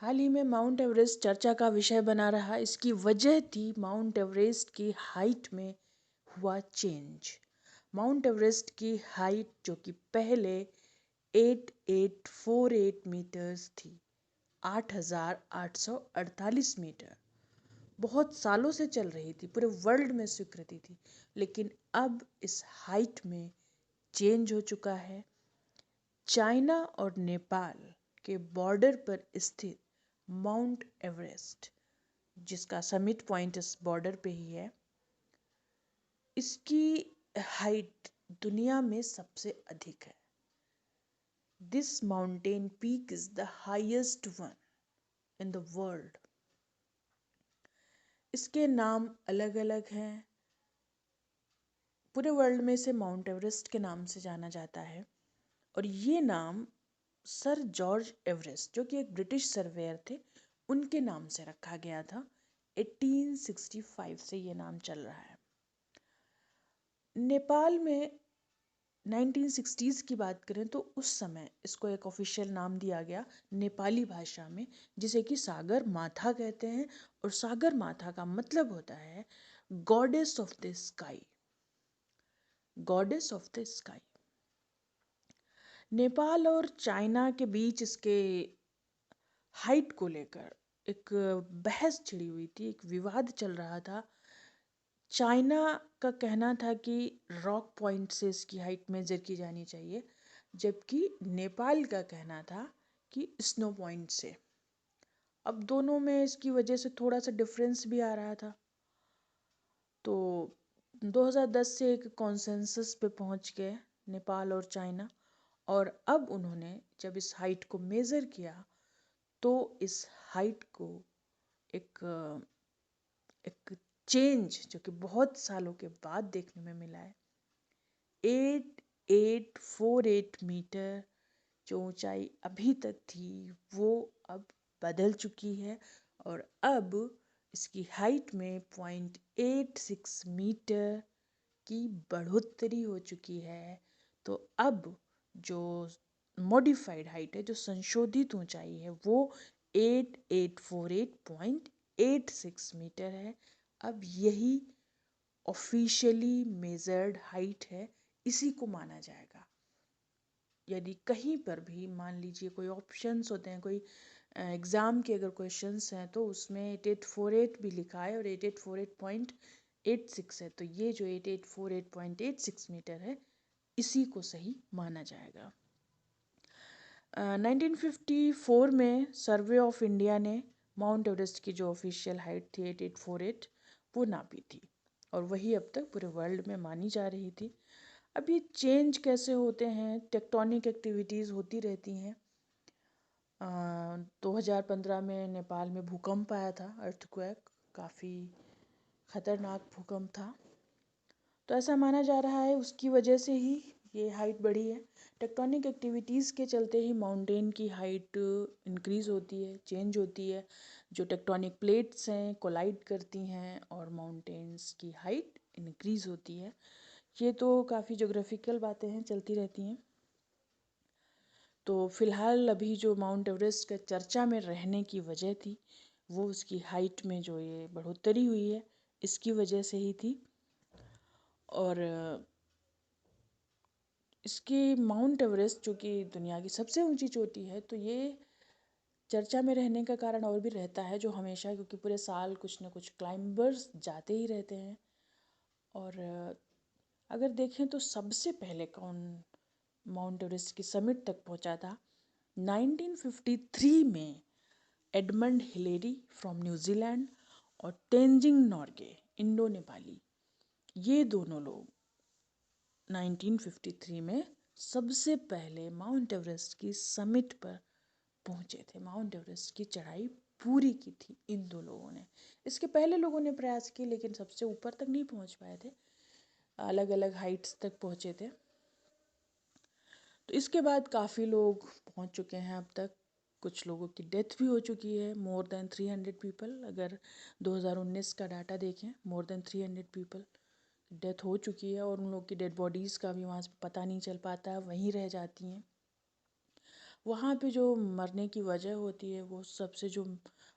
हाल ही में mount Everest चर्चा का विषय बना रहा। इसकी वजह थी माउंट एवरेस्ट की हाइट में हुआ चेंज। माउंट एवरेस्ट की हाइट जो कि पहले 8848 मीटर्स थी, 8848 मीटर, बहुत सालों से चल रही थी, पूरे वर्ल्ड में स्वीकृति थी। लेकिन अब इस हाइट में चेंज हो चुका है। चाइना और नेपाल के बॉर्डर पर स्थित माउंट एवरेस्ट, जिसका समिट पॉइंट इस बॉर्डर पे ही है, इसकी हाइट दुनिया में सबसे अधिक है। This mountain peak is the highest one in the world. इसके नाम अलग अलग हैं। पूरे वर्ल्ड में इसे माउंट एवरेस्ट के नाम से जाना जाता है। और ये नाम सर जॉर्ज एवरेस्ट, जो कि एक ब्रिटिश सर्वेयर थे, उनके नाम से रखा गया था। 1865 से ये नाम चल रहा है। नेपाल में 1960s की बात करें तो उस समय इसको एक ऑफिशियल नाम दिया गया नेपाली भाषा में, जिसे कि सागर माथा कहते हैं। और सागर माथा का मतलब होता है goddess of the sky, goddess of the sky. Nepal और चाइना के बीच इसके हाइट को लेकर एक बहस छिड़ी हुई थी, एक विवाद चल रहा था। चाइना का कहना था कि रॉक पॉइंट से इसकी हाइट मेजर की जानी चाहिए, जबकि नेपाल का कहना था कि स्नो पॉइंट से। अब दोनों में इसकी वजह से थोड़ा सा डिफरेंस भी आ रहा था। तो 2010 से एक कॉन्सेंसस पे पहुंच गए नेपाल और चाइना। और अब उन्होंने जब इस हाइट को मेज़र किया तो इस हाइट को एक एक चेंज जो कि बहुत सालों के बाद देखने में मिला है। 8848 मीटर जो ऊंचाई अभी तक थी वो अब बदल चुकी है। और अब इसकी हाइट में 0.86 मीटर की बढ़ोतरी हो चुकी है। तो अब जो मॉडिफाइड हाइट है, जो संशोधित ऊंचाई है, वो 8848.86 मीटर है। अब यही ऑफिशियली मेजर्ड हाइट है, इसी को माना जाएगा। यदि कहीं पर भी मान लीजिए कोई ऑप्शंस होते हैं, कोई एग्ज़ाम के अगर क्वेश्चंस हैं, तो उसमें 8848 भी लिखा है और 8848.86 है, तो ये जो 8848.86 मीटर है, इसी को सही माना जाएगा। 1954 में सर्वे ऑफ इंडिया ने माउंट एवरेस्ट की जो ऑफिशियल हाइट थी 8848, वो नापी थी और वही अब तक पूरे वर्ल्ड में मानी जा रही थी। अब ये चेंज कैसे होते हैं? टेक्टोनिक एक्टिविटीज़ होती रहती हैं। 2015 में नेपाल में भूकंप आया था, अर्थक्वेक, काफ़ी ख़तरनाक भूकंप था। तो ऐसा माना जा रहा है उसकी वजह से ही ये हाइट बढ़ी है। टेक्टोनिक एक्टिविटीज़ के चलते ही माउंटेन की हाइट इंक्रीज़ होती है, चेंज होती है। जो टेक्टोनिक प्लेट्स हैं कोलाइड करती हैं और माउंटेन्स की हाइट इंक्रीज़ होती है। ये तो काफ़ी ज्योग्राफिकल बातें हैं, चलती रहती हैं। तो फिलहाल अभी जो माउंट एवरेस्ट का चर्चा में रहने की वजह थी, वो उसकी हाइट में जो ये बढ़ोतरी हुई है, इसकी वजह से ही थी। और इसकी माउंट एवरेस्ट जो कि दुनिया की सबसे ऊंची चोटी है, तो ये चर्चा में रहने का कारण और भी रहता है, जो हमेशा, क्योंकि पूरे साल कुछ न कुछ क्लाइंबर्स जाते ही रहते हैं। और अगर देखें तो सबसे पहले कौन माउंट एवरेस्ट की समिट तक पहुंचा था? 1953 में एडमंड हिलेरी फ्रॉम न्यूजीलैंड और तेंजिंग नॉर्गे, इंडो नेपाली, ये दोनों लोग 1953 में सबसे पहले माउंट एवरेस्ट की समिट पर पहुंचे थे। माउंट एवरेस्ट की चढ़ाई पूरी की थी इन दो लोगों ने। इसके पहले लोगों ने प्रयास किए लेकिन सबसे ऊपर तक नहीं पहुंच पाए थे, अलग अलग हाइट्स तक पहुंचे थे। तो इसके बाद काफ़ी लोग पहुंच चुके हैं अब तक। कुछ लोगों की डेथ भी हो चुकी है, मोर देन 300 पीपल। अगर 2019 का डाटा देखें, मोर देन 300 पीपल डेथ हो चुकी है और उन लोग की डेड बॉडीज़ का भी वहाँ से पता नहीं चल पाता है, वहीं रह जाती हैं। वहाँ पे जो मरने की वजह होती है, वो सबसे जो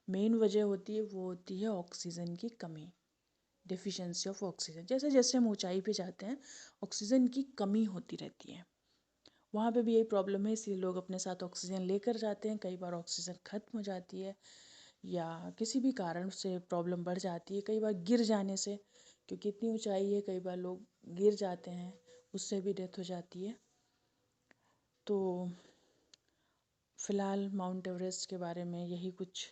मेन वजह होती है वो होती है ऑक्सीजन की कमी, डिफिशिएंसी ऑफ ऑक्सीजन। जैसे जैसे हम ऊंचाई पे जाते हैं ऑक्सीजन की कमी होती रहती है। वहाँ पे भी यही प्रॉब्लम है, इसलिए लोग अपने साथ ऑक्सीजन लेकर जाते हैं। कई बार ऑक्सीजन ख़त्म हो जाती है या किसी भी कारण से प्रॉब्लम बढ़ जाती है, कई बार गिर जाने से, क्योंकि इतनी ऊंचाई है कई बार लोग गिर जाते हैं, उससे भी डेथ हो जाती है। तो फ़िलहाल माउंट एवरेस्ट के बारे में यही कुछ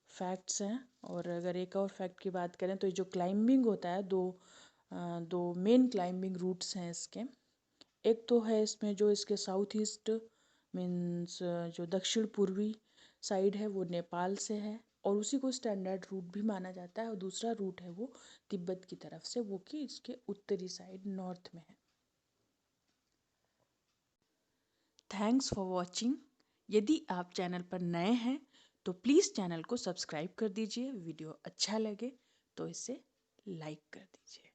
फैक्ट्स हैं। और अगर एक और फैक्ट की बात करें तो ये जो क्लाइंबिंग होता है, दो मेन क्लाइंबिंग रूट्स हैं इसके। एक तो है इसमें जो इसके साउथ ईस्ट मीन्स जो दक्षिण पूर्वी साइड है वो नेपाल से है, और उसी को स्टैंडर्ड रूट भी माना जाता है। और दूसरा रूट है वो तिब्बत की तरफ से, वो कि इसके उत्तरी साइड नॉर्थ में है। Thanks for watching. यदि आप चैनल पर नए हैं तो प्लीज़ चैनल को सब्सक्राइब कर दीजिए। वीडियो अच्छा लगे तो इसे लाइक कर दीजिए।